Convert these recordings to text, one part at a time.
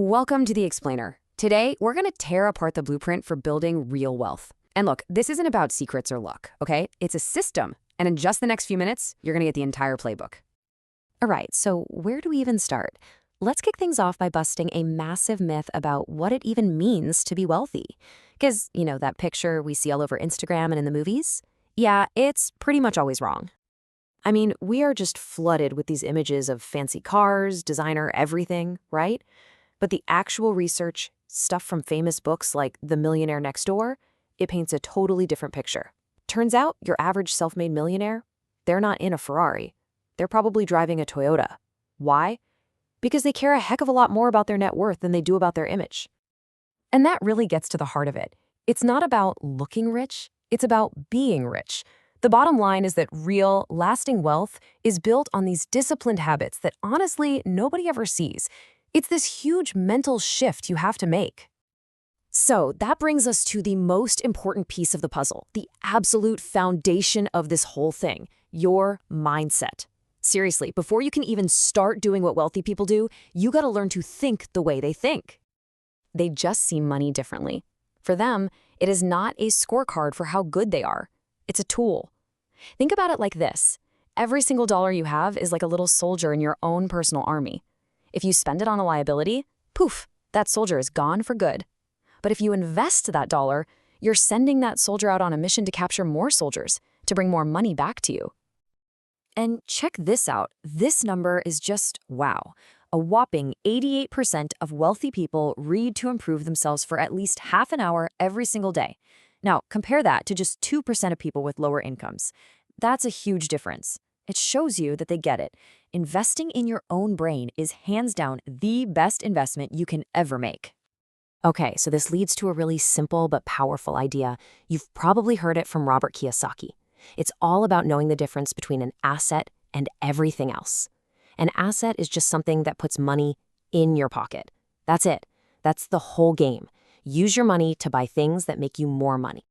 Welcome to The Explainer. Today, we're going to tear apart the blueprint for building real wealth. And look, this isn't about secrets or luck, okay? It's a system. And in just the next few minutes, you're going to get the entire playbook. All right, so where do we even start? Let's kick things off by busting a massive myth about what it even means to be wealthy. Because, that picture we see all over Instagram and in the movies? Yeah, it's pretty much always wrong. I mean, we are just flooded with these images of fancy cars, designer everything, right? But the actual research, stuff from famous books like The Millionaire Next Door, it paints a totally different picture. Turns out your average self-made millionaire, they're not in a Ferrari. They're probably driving a Toyota. Why? Because they care a heck of a lot more about their net worth than they do about their image. And that really gets to the heart of it. It's not about looking rich, it's about being rich. The bottom line is that real, lasting wealth is built on these disciplined habits that honestly nobody ever sees. It's this huge mental shift you have to make. So that brings us to the most important piece of the puzzle, the absolute foundation of this whole thing, your mindset. Seriously, before you can even start doing what wealthy people do, you gotta learn to think the way they think. They just see money differently. For them, it is not a scorecard for how good they are. It's a tool. Think about it like this. Every single dollar you have is like a little soldier in your own personal army. If you spend it on a liability, poof, that soldier is gone for good. But if you invest that dollar, you're sending that soldier out on a mission to capture more soldiers, to bring more money back to you. And check this out. This number is just wow. A whopping 88% of wealthy people read to improve themselves for at least half an hour every single day. Now, compare that to just 2% of people with lower incomes. That's a huge difference. It shows you that they get it. Investing in your own brain is hands down the best investment you can ever make. Okay, so this leads to a really simple but powerful idea. You've probably heard it from Robert Kiyosaki. It's all about knowing the difference between an asset and everything else. An asset is just something that puts money in your pocket. That's it. That's the whole game. Use your money to buy things that make you more money.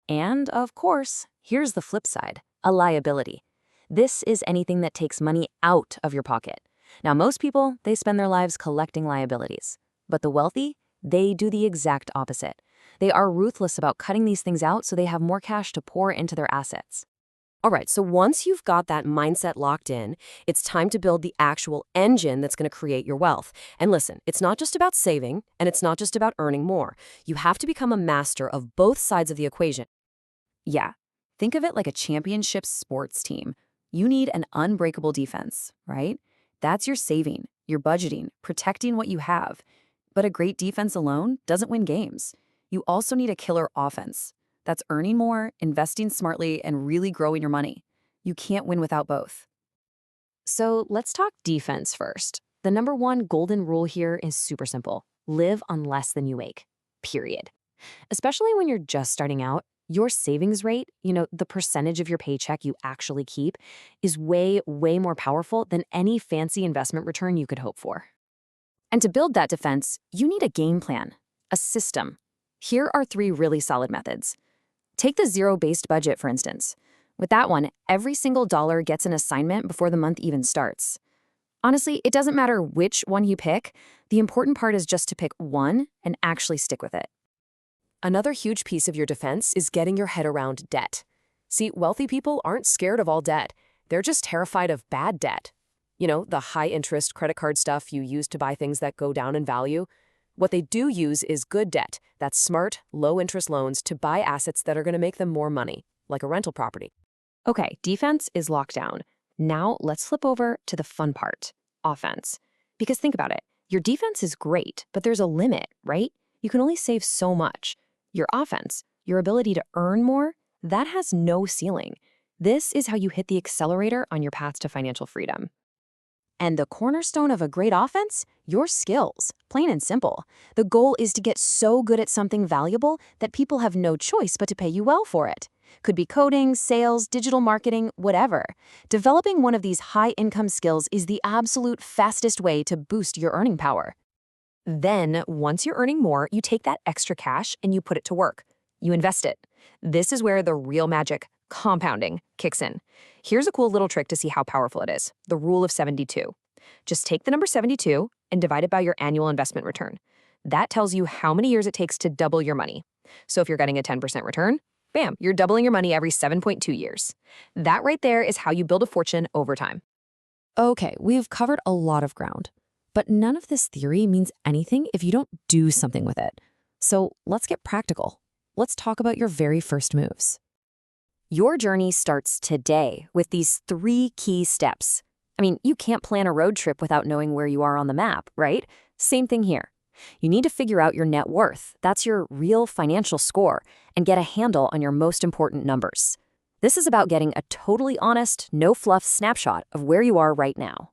And, of course, here's the flip side, a liability. This is anything that takes money out of your pocket. Now, most people, they spend their lives collecting liabilities. But the wealthy, they do the exact opposite. They are ruthless about cutting these things out so they have more cash to pour into their assets. All right, so once you've got that mindset locked in, it's time to build the actual engine that's going to create your wealth. And listen, it's not just about saving, and it's not just about earning more. You have to become a master of both sides of the equation. Yeah, think of it like a championship sports team. You need an unbreakable defense, right? That's your saving, your budgeting, protecting what you have. But a great defense alone doesn't win games. You also need a killer offense. That's earning more, investing smartly, and really growing your money. You can't win without both. So let's talk defense first. The number one golden rule here is super simple. Live on less than you make, period. Especially when you're just starting out, your savings rate, the percentage of your paycheck you actually keep, is way, way more powerful than any fancy investment return you could hope for. And to build that defense, you need a game plan, a system. Here are 3 really solid methods. Take the zero-based budget, for instance. With that one, every single dollar gets an assignment before the month even starts. Honestly, it doesn't matter which one you pick. The important part is just to pick one and actually stick with it. Another huge piece of your defense is getting your head around debt. See, wealthy people aren't scared of all debt. They're just terrified of bad debt. The high-interest credit card stuff you use to buy things that go down in value. What they do use is good debt. That's smart, low-interest loans to buy assets that are going to make them more money, like a rental property. Okay, defense is locked down. Now let's flip over to the fun part, offense. Because think about it. Your defense is great, but there's a limit, right? You can only save so much. Your offense, your ability to earn more, that has no ceiling. This is how you hit the accelerator on your path to financial freedom. And the cornerstone of a great offense? Your skills, plain and simple. The goal is to get so good at something valuable that people have no choice but to pay you well for it. Could be coding, sales, digital marketing, whatever. Developing one of these high-income skills is the absolute fastest way to boost your earning power. Then, once you're earning more, you take that extra cash and you put it to work. You invest it. This is where the real magic, compounding, kicks in. Here's a cool little trick to see how powerful it is, the rule of 72. Just take the number 72 and divide it by your annual investment return. That tells you how many years it takes to double your money. So if you're getting a 10% return, bam, you're doubling your money every 7.2 years. That right there is how you build a fortune over time. Okay, we've covered a lot of ground, but none of this theory means anything if you don't do something with it. So let's get practical. Let's talk about your very first moves. Your journey starts today with these 3 key steps. I mean, you can't plan a road trip without knowing where you are on the map, right? Same thing here. You need to figure out your net worth. That's your real financial score, and get a handle on your most important numbers. This is about getting a totally honest, no-fluff snapshot of where you are right now.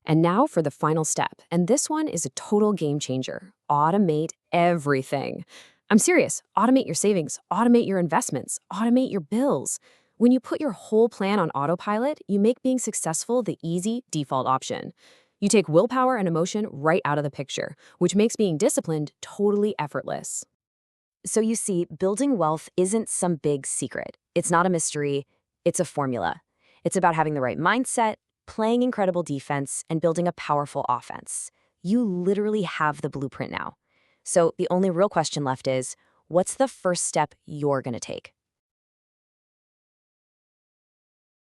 And now for the final step, and this one is a total game changer. Automate everything. I'm serious. Automate your savings, automate your investments, automate your bills. When you put your whole plan on autopilot, you make being successful the easy default option. You take willpower and emotion right out of the picture, which makes being disciplined totally effortless. So you see, building wealth isn't some big secret. It's not a mystery, it's a formula. It's about having the right mindset, playing incredible defense, and building a powerful offense. You literally have the blueprint now. So the only real question left is, what's the first step you're going to take?